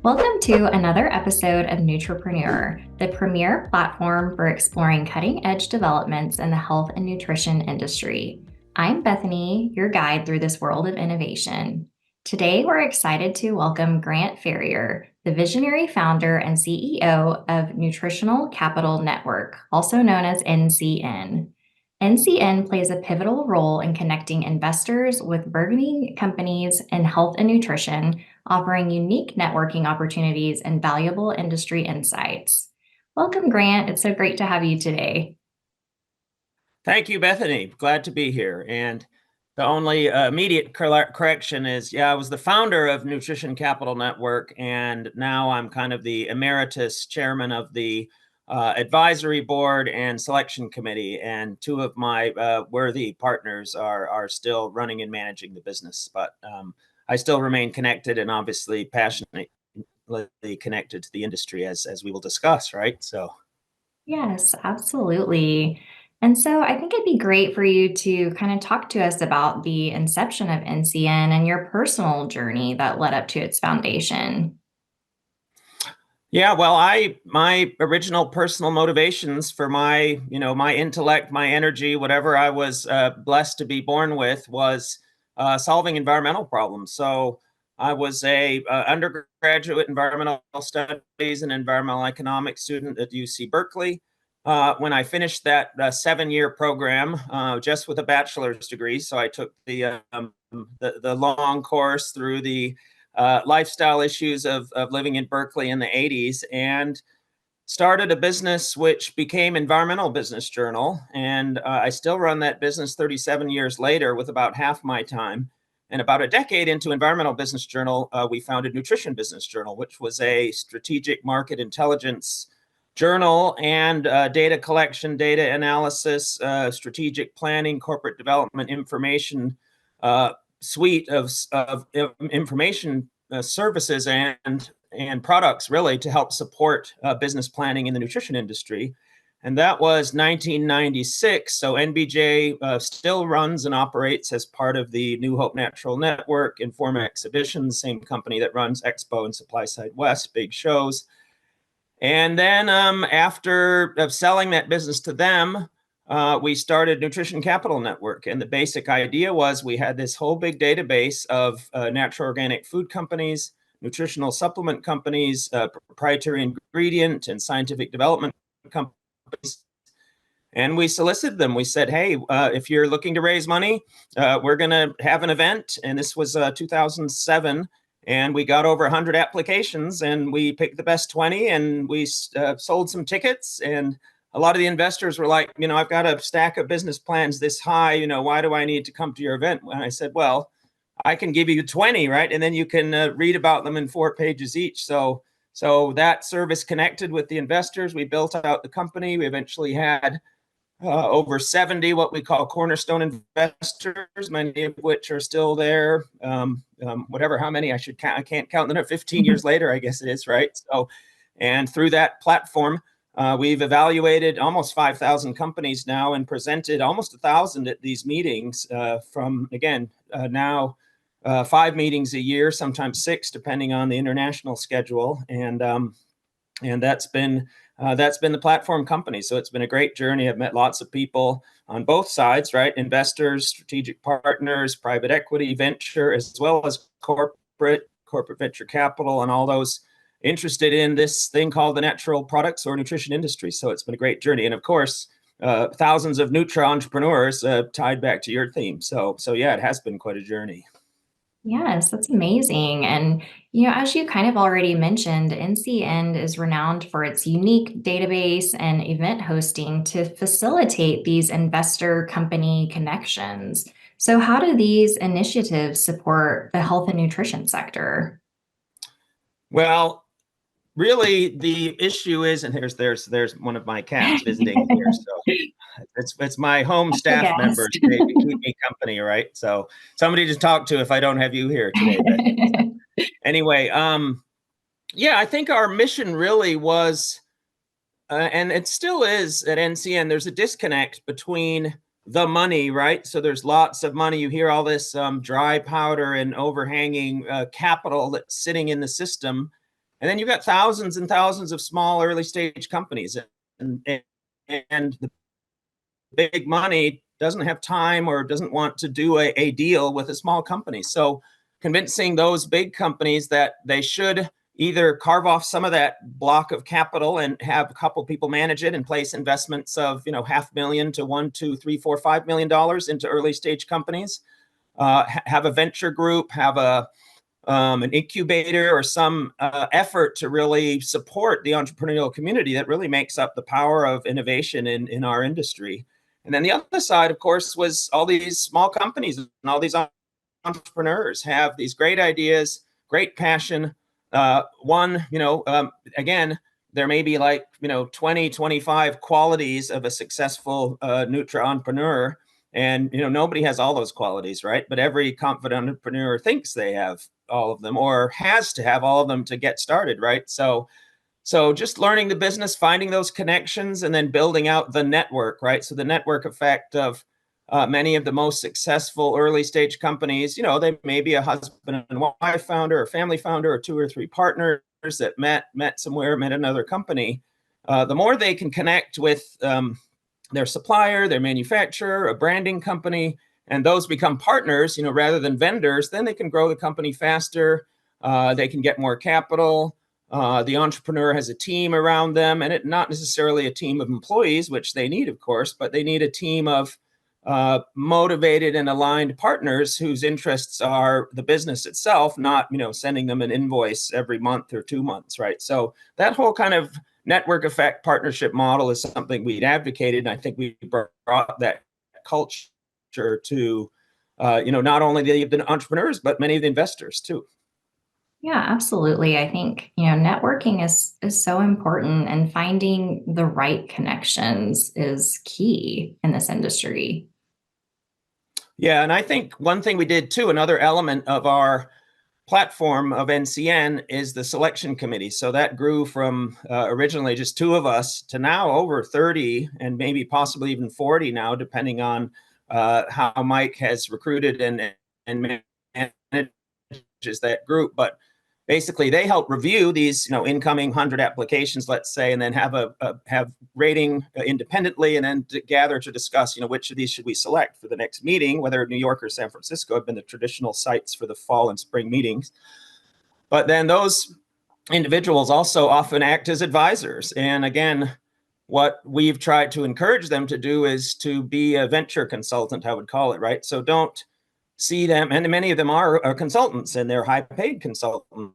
Welcome to another episode of Nutrapreneur, the premier platform for exploring cutting-edge developments in the health and nutrition industry. I'm Bethany, your guide through this world of innovation. Today, we're excited to welcome Grant Ferrier, the visionary founder and CEO of Nutritional Capital Network, also known as NCN. NCN plays a pivotal role in connecting investors with burgeoning companies in health and nutrition, offering unique networking opportunities and valuable industry insights. Welcome, Grant. It's so great to have you today. Thank you, Bethany. Glad to be here. And the only immediate correction is, I was the founder of Nutrition Capital Network, and now I'm kind of the emeritus chairman of the advisory board and selection committee. And two of my worthy partners are still running and managing the business. But I still remain connected and obviously passionately connected to the industry, as we will discuss, right? So. Yes, absolutely. And so I think it'd be great for you to kind of talk to us about the inception of NCN and your personal journey that led up to its foundation. Yeah, well, my original personal motivations for my intellect, my energy, whatever I was blessed to be born with was solving environmental problems. So I was a undergraduate environmental studies and environmental economics student at UC Berkeley. When I finished that 7-year program, just with a bachelor's degree, so I took the long course through the lifestyle issues of living in Berkeley in the 80s, and started a business which became Environmental Business Journal. And I still run that business 37 years later with about half my time. And about a decade into Environmental Business Journal, we founded Nutrition Business Journal, which was a strategic market intelligence journal and data collection, data analysis, strategic planning, corporate development information suite of information services and products, really, to help support business planning in the nutrition industry. And that was 1996. So NBJ still runs and operates as part of the New Hope Natural Network, Inform Exhibitions, same company that runs Expo and Supply Side West, big shows. And then after selling that business to them, we started Nutrition Capital Network. And the basic idea was we had this whole big database of natural organic food companies, nutritional supplement companies, proprietary ingredient and scientific development companies. And we solicited them. We said, hey, if you're looking to raise money, we're going to have an event. And this was 2007. And we got over 100 applications, and we picked the best 20, and we sold some tickets. And a lot of the investors were like, I've got a stack of business plans this high, why do I need to come to your event? And I said, well, I can give you 20, right? And then you can read about them in 4 pages each. So that service connected with the investors. We built out the company. We eventually had over 70 what we call cornerstone investors, many of which are still there. Whatever, how many I can't count them. 15 years later, I guess it is, right? So, and through that platform, we've evaluated almost 5,000 companies now and presented almost 1,000 at these meetings from, again, now 5 meetings a year, sometimes 6, depending on the international schedule. And that's been the platform company. So it's been a great journey. I've met lots of people on both sides, right? Investors, strategic partners, private equity, venture, as well as corporate venture capital, and all those interested in this thing called the natural products or nutrition industry. So it's been a great journey. And of course, thousands of Nutra entrepreneurs tied back to your theme. So yeah, it has been quite a journey. Yes, that's amazing. And, as you kind of already mentioned, NCN is renowned for its unique database and event hosting to facilitate these investor company connections. So how do these initiatives support the health and nutrition sector? Well, really, the issue is, and there's one of my cats visiting here. So it's my home staff members. They keep me company, right? So somebody to talk to if I don't have you here today. So, anyway, I think our mission really was, and it still is at NCN, there's a disconnect between the money, right? So there's lots of money. You hear all this dry powder and overhanging capital that's sitting in the system. And then you've got thousands and thousands of small early stage companies, and the big money doesn't have time or doesn't want to do a deal with a small company. So convincing those big companies that they should either carve off some of that block of capital and have a couple people manage it and place investments of $500,000 to $1, $2, $3, $4, $5 million into early stage companies, have a venture group, have an incubator or some effort to really support the entrepreneurial community that really makes up the power of innovation in our industry. And then the other side, of course, was all these small companies and all these entrepreneurs have these great ideas, great passion. Again, there may be 20, 25 qualities of a successful Nutra entrepreneur. And nobody has all those qualities, right? But every confident entrepreneur thinks they have all of them or has to have all of them to get started, right? So just learning the business, finding those connections, and then building out the network, right? So the network effect of many of the most successful early stage companies, they may be a husband and wife founder or family founder or 2 or 3 partners that met somewhere, met another company. The more they can connect with their supplier, their manufacturer, a branding company, and those become partners, rather than vendors, then they can grow the company faster. They can get more capital. The entrepreneur has a team around them, and not necessarily a team of employees, which they need, of course, but they need a team of motivated and aligned partners whose interests are the business itself, not sending them an invoice every month or 2 months, right? So that whole kind of network effect partnership model is something we'd advocated, and I think we brought that culture to not only the entrepreneurs but many of the investors too. Yeah, absolutely. I think, networking is so important, and finding the right connections is key in this industry. Yeah, and I think one thing we did too, another element of our platform of NCN is the selection committee. So that grew from originally just 2 of us to now over 30 and maybe possibly even 40 now, depending on how Mike has recruited and manages that group. But basically, they help review these incoming 100 applications, let's say, and then have rating independently, and then gather to discuss which of these should we select for the next meeting, whether New York or San Francisco have been the traditional sites for the fall and spring meetings. But then those individuals also often act as advisors. And again, what we've tried to encourage them to do is to be a venture consultant, I would call it, right? So don't see them, and many of them are consultants, and they're high-paid consultants.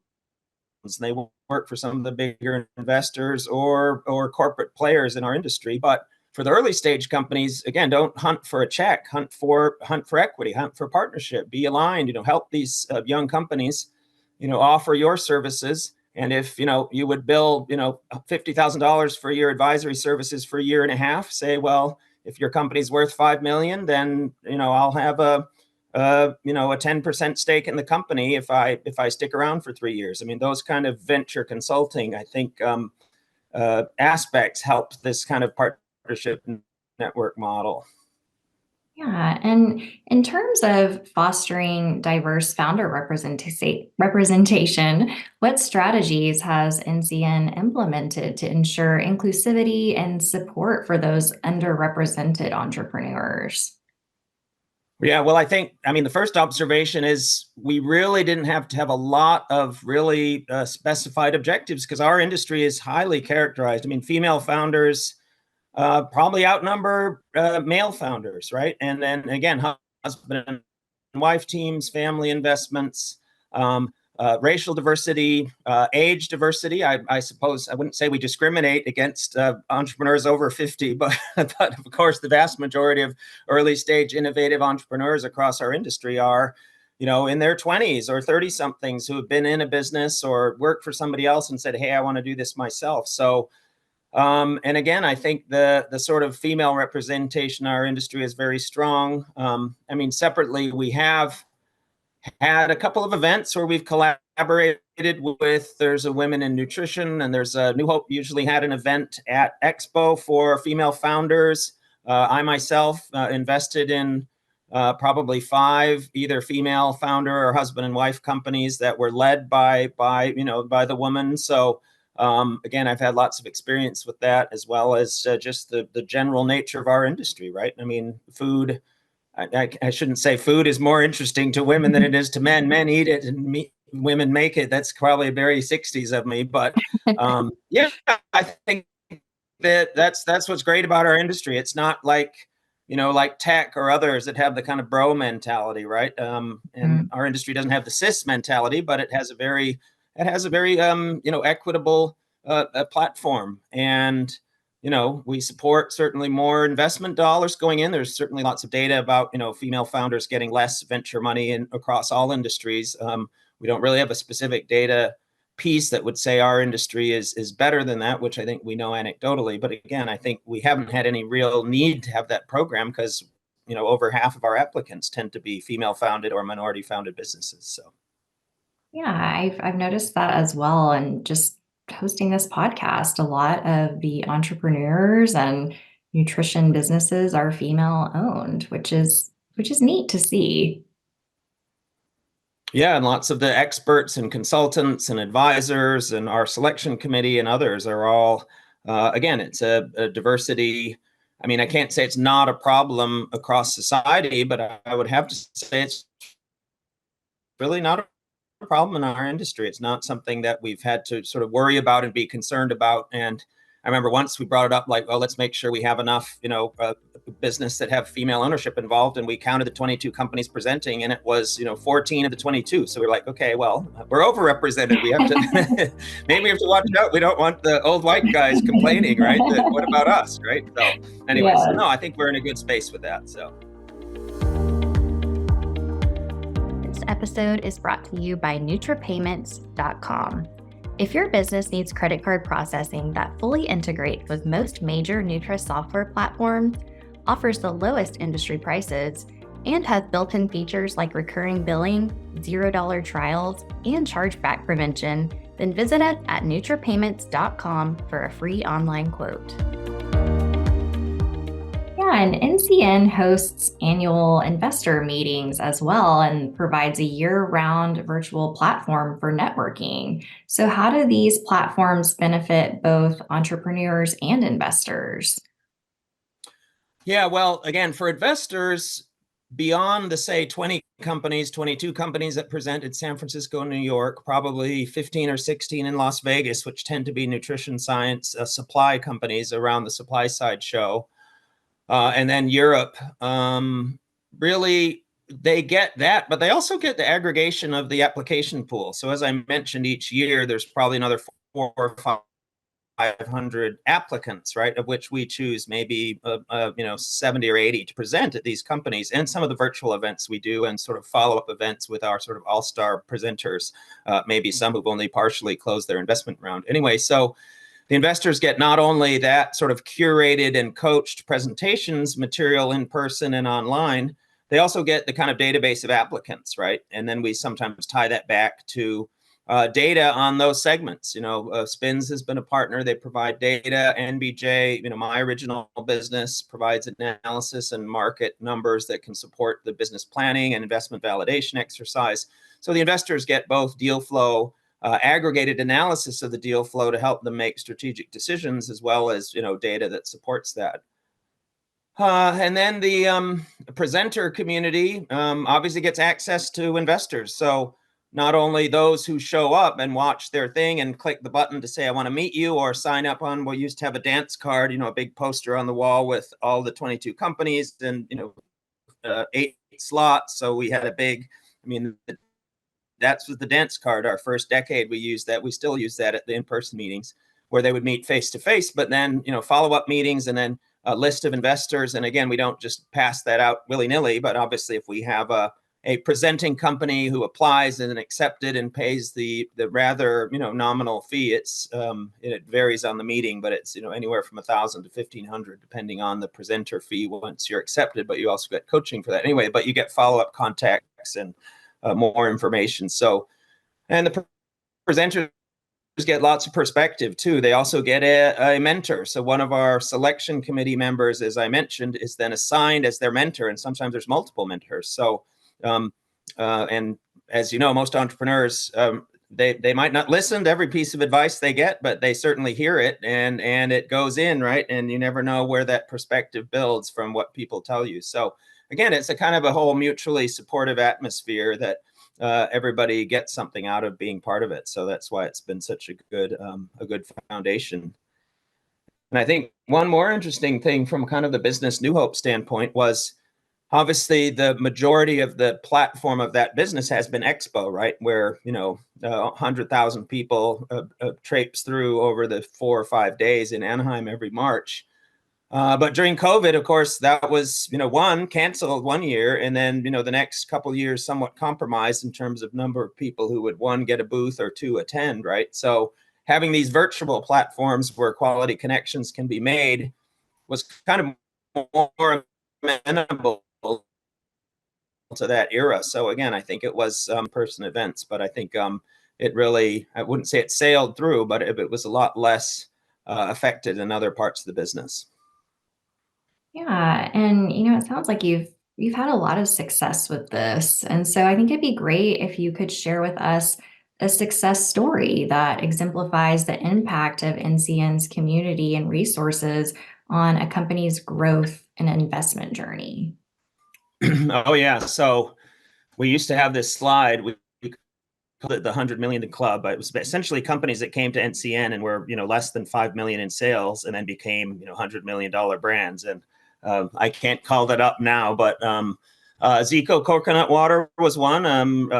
They work for some of the bigger investors or corporate players in our industry. But for the early stage companies, again, don't hunt for a check, hunt for equity, hunt for partnership, be aligned, help these young companies, offer your services. And if, you would bill, $50,000 for your advisory services for a year and a half, say, well, if your company's worth 5 million, then, I'll have a 10% stake in the company if I stick around for 3 years. I mean, those kind of venture consulting, I think, aspects help this kind of partnership network model. Yeah, and in terms of fostering diverse founder representation, what strategies has NCN implemented to ensure inclusivity and support for those underrepresented entrepreneurs? Yeah, well, the first observation is we really didn't have to have a lot of really specified objectives because our industry is highly characterized. I mean, female founders probably outnumber male founders, right? And then again, husband and wife teams, family investments, racial diversity, age diversity. I suppose I wouldn't say we discriminate against entrepreneurs over 50, but of course, the vast majority of early stage innovative entrepreneurs across our industry are, in their 20s or 30 somethings who have been in a business or worked for somebody else and said, hey, I want to do this myself. So, and again, I think the sort of female representation in our industry is very strong. Separately, we have had a couple of events where we've collaborated with, there's a Women in Nutrition, and there's a New Hope usually had an event at Expo for female founders. I myself invested in probably 5 either female founder or husband and wife companies that were led by the woman. So again, I've had lots of experience with that, as well as just the general nature of our industry, right? I mean, food. I shouldn't say food is more interesting to women than it is to men. Men eat it and women make it. That's probably very 60s of me, but yeah, I think that's what's great about our industry. It's not like, like tech or others that have the kind of bro mentality, right? And our industry doesn't have the cis mentality, but it has a very equitable platform. And we support certainly more investment dollars going in. There's certainly lots of data about female founders getting less venture money in across all industries. We don't really have a specific data piece that would say our industry is better than that, which I think we know anecdotally. But again, I think we haven't had any real need to have that program because over half of our applicants tend to be female founded or minority founded businesses. So Yeah, I've noticed that as well. And just hosting this podcast, a lot of the entrepreneurs and nutrition businesses are female owned, which is neat to see. yeah, and lots of the experts and consultants and advisors and our selection committee and others are all, again, it's a diversity. I mean, I can't say it's not a problem across society, but I would have to say it's really not a problem in our industry. It's not something that we've had to sort of worry about and be concerned about. And I remember once we brought it up, like, well, let's make sure we have enough, business that have female ownership involved. And we counted the 22 companies presenting, and it was, 14 of the 22. So we're like, okay, well, we're overrepresented. We have to, maybe we have to watch out. We don't want the old white guys complaining, right? What about us, right? So anyway, so no, I think we're in a good space with that. So. This episode is brought to you by nutrapayments.com. If your business needs credit card processing that fully integrates with most major Nutra software platforms, offers the lowest industry prices, and has built-in features like recurring billing, $0 trials, and chargeback prevention, then visit us at nutrapayments.com for a free online quote. Yeah, and NCN hosts annual investor meetings as well and provides a year-round virtual platform for networking. So how do these platforms benefit both entrepreneurs and investors? Yeah, well, again, for investors, beyond the, say, 20 companies, 22 companies that present in San Francisco and New York, probably 15 or 16 in Las Vegas, which tend to be nutrition science supply companies around the supply side show. And then Europe, really, they get that, but they also get the aggregation of the application pool. So as I mentioned, each year, there's probably another 400 or 500 applicants, right, of which we choose maybe 70 or 80 to present at these companies, and some of the virtual events we do, and sort of follow-up events with our sort of all-star presenters, maybe some who've only partially closed their investment round. Anyway, so the investors get not only that sort of curated and coached presentations material in person and online, they also get the kind of database of applicants, right? And then we sometimes tie that back to data on those segments. Spins has been a partner. They provide data. NBJ, my original business, provides analysis and market numbers that can support the business planning and investment validation exercise. So the investors get both deal flow, aggregated analysis of the deal flow to help them make strategic decisions, as well as data that supports that. And then the presenter community obviously gets access to investors. So not only those who show up and watch their thing and click the button to say, I want to meet you, or sign up on, we used to have a dance card, a big poster on the wall with all the 22 companies and, 8 slots. So we had a big, that's the dance card. Our first decade, we used that. We still use that at the in-person meetings where they would meet face to face, but then, follow-up meetings, and then a list of investors. And again, we don't just pass that out willy-nilly, but obviously if we have a presenting company who applies and accepted and pays the rather, nominal fee, it varies on the meeting, but it's, anywhere from $1,000 to $1,500, depending on the presenter fee once you're accepted, but you also get coaching for that anyway, but you get follow-up contacts and more information. So, and the presenters get lots of perspective too. They also get a mentor. So one of our selection committee members, as I mentioned, is then assigned as their mentor, and sometimes there's multiple mentors. So, and as you know, most entrepreneurs, they might not listen to every piece of advice they get, but they certainly hear it, and it goes in, right? And you never know where that perspective builds from what people tell you. So again, it's a kind of a whole mutually supportive atmosphere that everybody gets something out of being part of it. So that's why it's been such a good foundation. And I think one more interesting thing from kind of the business New Hope standpoint was obviously the majority of the platform of that business has been Expo, right? Where, 100,000 people traipse through over the 4 or 5 days in Anaheim every March. But during COVID, of course, that was, one, canceled one year, and then, the next couple of years somewhat compromised in terms of number of people who would, one, get a booth, or two, attend, right? So having these virtual platforms where quality connections can be made was kind of more amenable to that era. So again, I think it was person events, but I think it really, I wouldn't say it sailed through, but it was a lot less affected in other parts of the business. Yeah, and it sounds like you've had a lot of success with this. And so I think it'd be great if you could share with us a success story that exemplifies the impact of NCN's community and resources on a company's growth and investment journey. Oh yeah, so we used to have this slide. We called it the 100 million club. It was essentially companies that came to NCN and were less than 5 million in sales, and then became $100 million brands. And I can't call that up now, but Zico Coconut Water was one.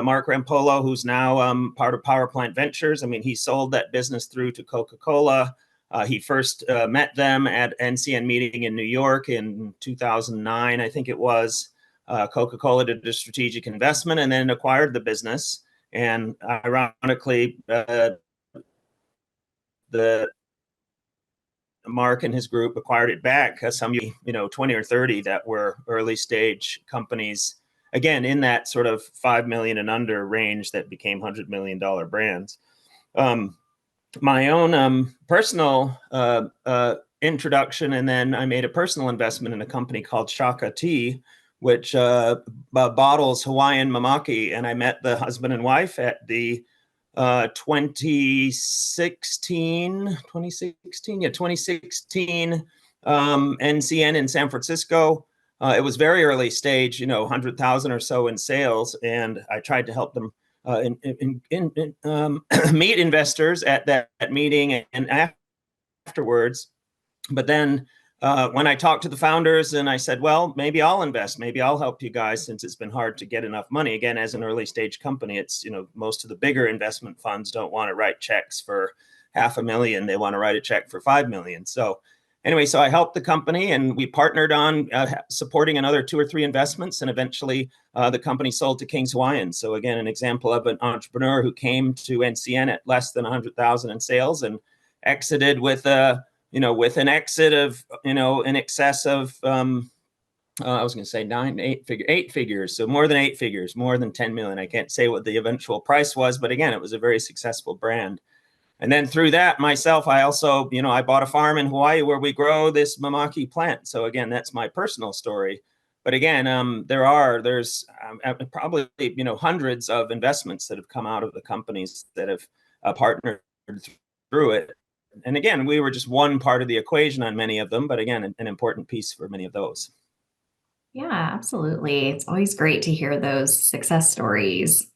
Mark Rampolo, who's now part of Power Plant Ventures. I mean, he sold that business through to Coca-Cola. He first met them at NCN meeting in New York in 2009, I think it was. Coca-Cola did a strategic investment and then acquired the business. And ironically, the Mark and his group acquired it back. Some 20 or 30 that were early stage companies, again in that sort of 5 million and under range, that became $100 million brands. My own personal introduction, and then I made a personal investment in a company called Shaka Tea, which bottles Hawaiian mamaki. And I met the husband and wife at the 2016 NCN in San Francisco. It was very early stage, 100,000 or so in sales. And I tried to help them meet investors at that meeting and afterwards. But then when I talked to the founders and I said, well, maybe I'll invest, maybe I'll help you guys, since it's been hard to get enough money. Again, as an early stage company, it's, most of the bigger investment funds don't want to write checks for $500,000. They want to write a check for 5 million. So anyway, so I helped the company, and we partnered on supporting another 2 or 3 investments. And eventually the company sold to King's Hawaiian. So again, an example of an entrepreneur who came to NCN at less than 100,000 in sales and exited with with an exit of, in excess of, I was going to say 8 figures. So more than 8 figures, more than 10 million. I can't say what the eventual price was, but again, it was a very successful brand. And then through that, myself, I also, I bought a farm in Hawaii where we grow this mamaki plant. So again, that's my personal story. But again, there's probably, hundreds of investments that have come out of the companies that have partnered through it. And again, we were just one part of the equation on many of them, but again, an important piece for many of those. Yeah, absolutely. It's always great to hear those success stories.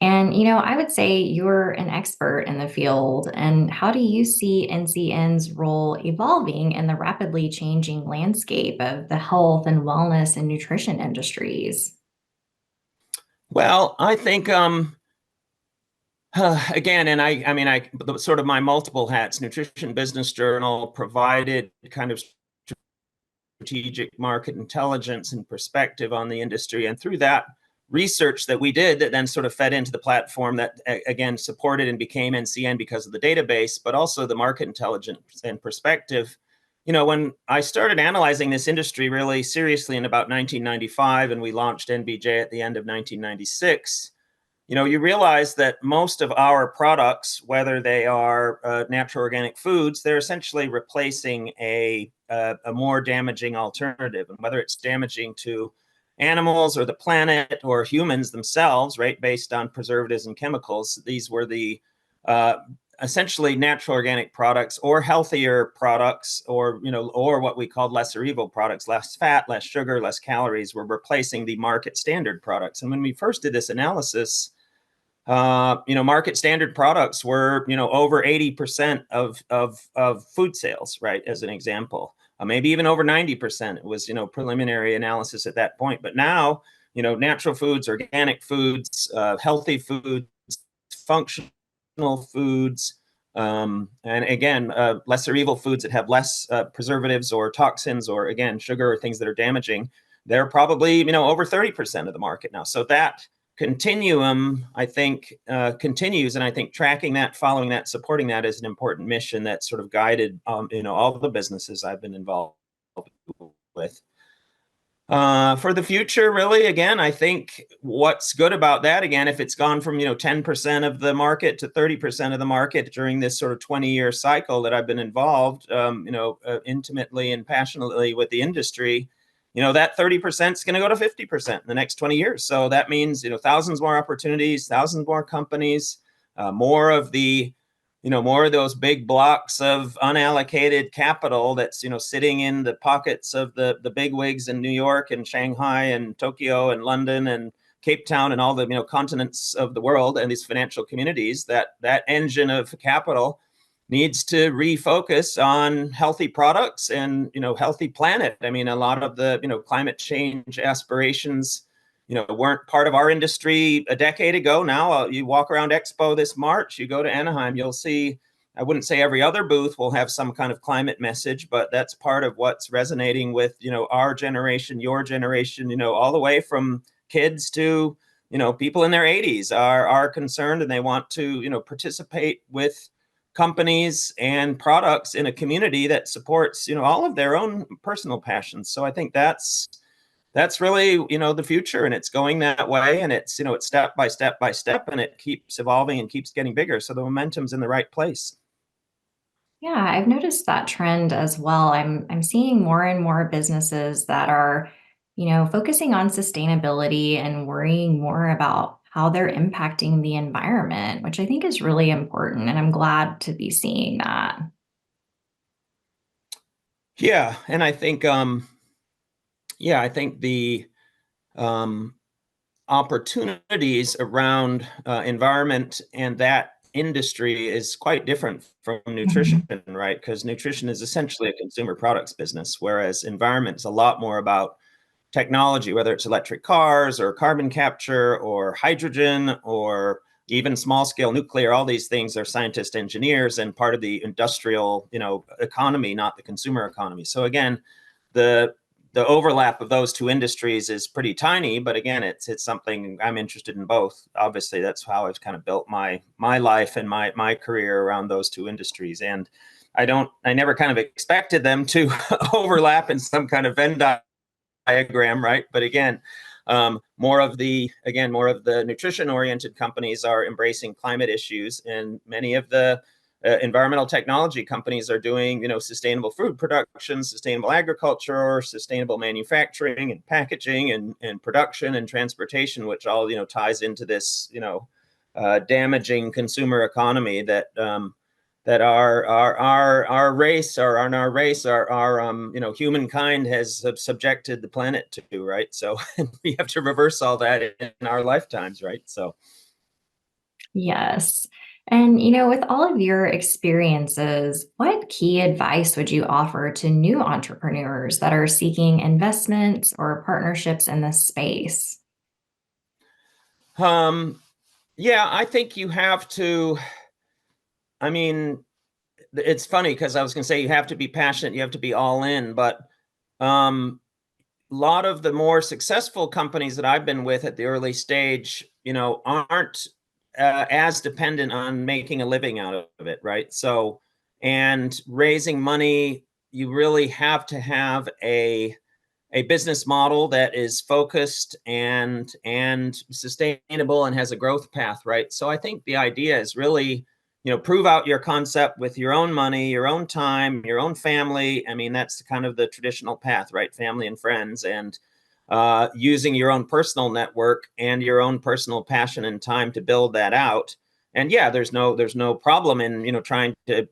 And, I would say you're an expert in the field. And how do you see NCN's role evolving in the rapidly changing landscape of the health and wellness and nutrition industries? Well, I think, again, and I mean, sort of my multiple hats, Nutrition Business Journal provided kind of strategic market intelligence and perspective on the industry. And through that research that we did, that then sort of fed into the platform that, again, supported and became NCN because of the database, but also the market intelligence and perspective. When I started analyzing this industry really seriously in about 1995, and we launched NBJ at the end of 1996, you realize that most of our products, whether they are natural organic foods, they're essentially replacing a more damaging alternative. And whether it's damaging to animals or the planet or humans themselves, right, based on preservatives and chemicals, these were the uh, essentially natural organic products or healthier products, or what we called lesser evil products, less fat, less sugar, less calories, were replacing the market standard products. And when we first did this analysis, market standard products were, over 80% of food sales, right? As an example, maybe even over 90%. It was, preliminary analysis at that point. But now, natural foods, organic foods, healthy foods, functional foods, and again, lesser evil foods that have less preservatives or toxins, or again, sugar or things that are damaging. They're probably, over 30% of the market now. So that continuum, I think, continues, and I think tracking that, following that, supporting that is an important mission that sort of guided, all the businesses I've been involved with. For the future, really, again, I think what's good about that, again, if it's gone from 10% of the market to 30% of the market during this sort of 20-year cycle that I've been involved, intimately and passionately with the industry, that 30% is going to go to 50% in the next 20 years. So that means, thousands more opportunities, thousands more companies, more of the, more of those big blocks of unallocated capital that's, sitting in the pockets of the big wigs in New York and Shanghai and Tokyo and London and Cape Town and all the, continents of the world, and these financial communities. That engine of capital needs to refocus on healthy products and, healthy planet. I mean, a lot of the, climate change aspirations, weren't part of our industry a decade ago. Now, you walk around Expo this March, you go to Anaheim, you'll see, I wouldn't say every other booth will have some kind of climate message, but that's part of what's resonating with, our generation, your generation, all the way from kids to, people in their 80s are concerned, and they want to, participate with companies and products in a community that supports, all of their own personal passions. So I think that's really, the future, and it's going that way, and it's, it's step by step by step, and it keeps evolving and keeps getting bigger. So the momentum's in the right place. Yeah, I've noticed that trend as well. I'm seeing more and more businesses that are, focusing on sustainability and worrying more about how they're impacting the environment, which I think is really important. And I'm glad to be seeing that. Yeah, and I think the um, opportunities around environment and that industry is quite different from nutrition, Mhm. right? Because nutrition is essentially a consumer products business, whereas environment is a lot more about technology, whether it's electric cars or carbon capture or hydrogen or even small scale nuclear. All these things are scientists, engineers, and part of the industrial, economy, not the consumer economy. So again, the the overlap of those two industries is pretty tiny, but again, it's something I'm interested in both. Obviously, that's how I've kind of built my life and my career around those two industries. And I never kind of expected them to overlap in some kind of Venn diagram, right? But again, more of the nutrition oriented companies are embracing climate issues, and many of the environmental technology companies are doing, sustainable food production, sustainable agriculture, or sustainable manufacturing and packaging and production and transportation, which all, ties into this, damaging consumer economy that that our race or on our race our humankind has subjected the planet to, right? So we have to reverse all that in our lifetimes, right? So Yes. And, with all of your experiences, what key advice would you offer to new entrepreneurs that are seeking investments or partnerships in this space? um yeah, I think you have to, I mean, it's funny because I was going to say you have to be passionate, you have to be all in, but um a lot of the more successful companies that I've been with at the early stage, aren't as dependent on making a living out of it, right? So, and raising money, you really have to have a business model that is focused and sustainable and has a growth path, right? So I think the idea is really, prove out your concept with your own money, your own time, your own family. I mean, that's kind of the traditional path, right? Family and friends, and using your own personal network and your own personal passion and time to build that out. And yeah, there's no problem in trying to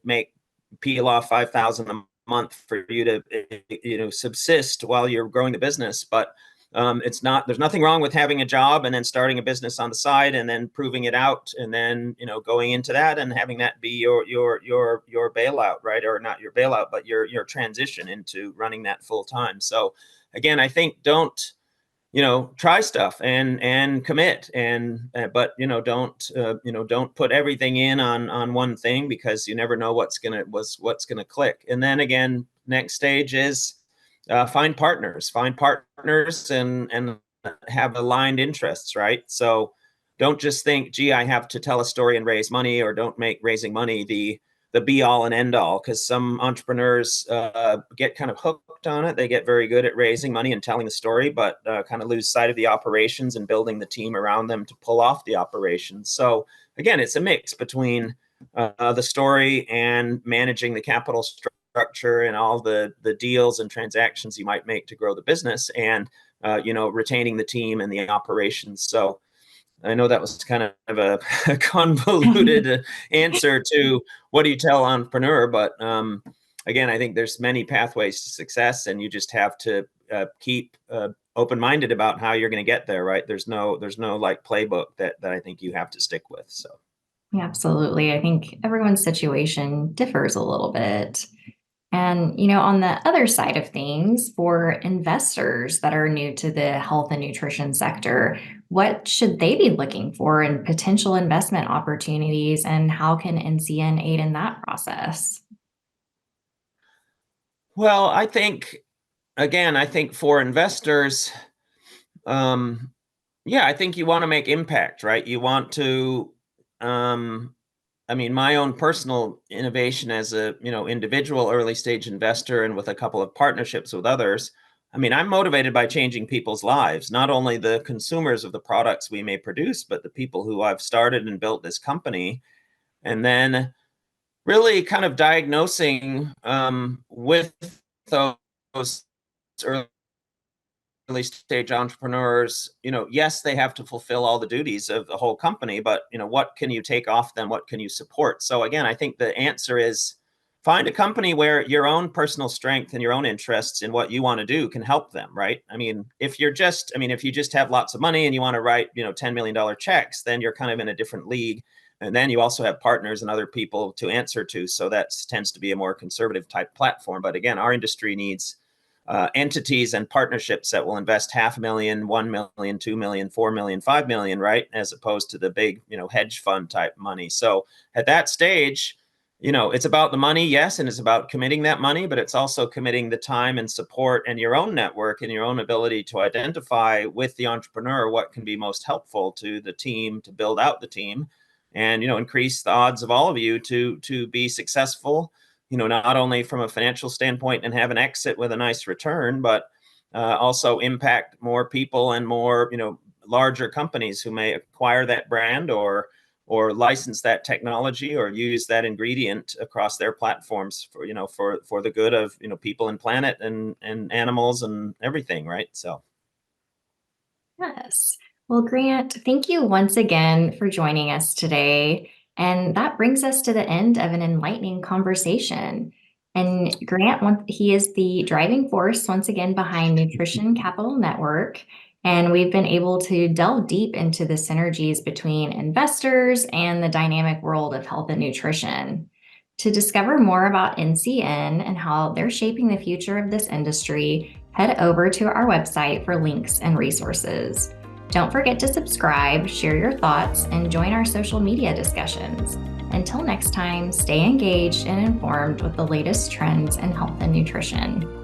peel off 5,000 a month for you to subsist while you're growing the business. But there's nothing wrong with having a job and then starting a business on the side and then proving it out and then going into that and having that be your bailout, right? Or not your bailout, but your transition into running that full time. So again, I think don't try stuff and commit, but don't put everything in on one thing, because you never know what's gonna click. And then again, next stage is find partners and have aligned interests, right? So don't just think, gee, I have to tell a story and raise money, or don't make raising money the be all and end all, because some entrepreneurs get kind of hooked on it. They get very good at raising money and telling the story, but kind of lose sight of the operations and building the team around them to pull off the operations. So again, it's a mix between the story and managing the capital structure and all the deals and transactions you might make to grow the business, and retaining the team and the operations. So I know that was kind of a convoluted answer to what do you tell an entrepreneur, but again, I think there's many pathways to success, and you just have to keep open-minded about how you're going to get there, right? There's no like playbook that I think you have to stick with. So Yeah, absolutely. I think everyone's situation differs a little bit. And, on the other side of things, for investors that are new to the health and nutrition sector, what should they be looking for in potential investment opportunities, and how can NCN aid in that process? well, I think for investors, yeah, I think you want to make impact, right? You want to, I mean, my own personal innovation as a, individual early stage investor and with a couple of partnerships with others. I mean, I'm motivated by changing people's lives, not only the consumers of the products we may produce, but the people who I've started and built this company. And then really kind of diagnosing with those early stage entrepreneurs, yes, they have to fulfill all the duties of the whole company, but what can you take off them? What can you support? So again, I think the answer is find a company where your own personal strength and your own interests in what you want to do can help them, right? I mean, if you just have lots of money and you want to write, $10 million checks, then you're kind of in a different league. And then you also have partners and other people to answer to. So that tends to be a more conservative type platform. But again, our industry needs entities and partnerships that will invest $500,000, 1 million, 2 million, 4 million, 5 million, right? As opposed to the big, hedge fund type money. So at that stage, it's about the money, yes, and it's about committing that money, but it's also committing the time and support and your own network and your own ability to identify with the entrepreneur what can be most helpful to the team, to build out the team, and increase the odds of all of you to be successful, not only from a financial standpoint and have an exit with a nice return, but also impact more people and more, larger companies who may acquire that brand or license that technology or use that ingredient across their platforms for the good of, people and planet and animals and everything, right? So Yes. Well, Grant, thank you once again for joining us today. And that brings us to the end of an enlightening conversation. And Grant, he is the driving force once again behind Nutrition Capital Network. And we've been able to delve deep into the synergies between investors and the dynamic world of health and nutrition. To discover more about NCN and how they're shaping the future of this industry, head over to our website for links and resources. Don't forget to subscribe, share your thoughts, and join our social media discussions. Until next time, stay engaged and informed with the latest trends in health and nutrition.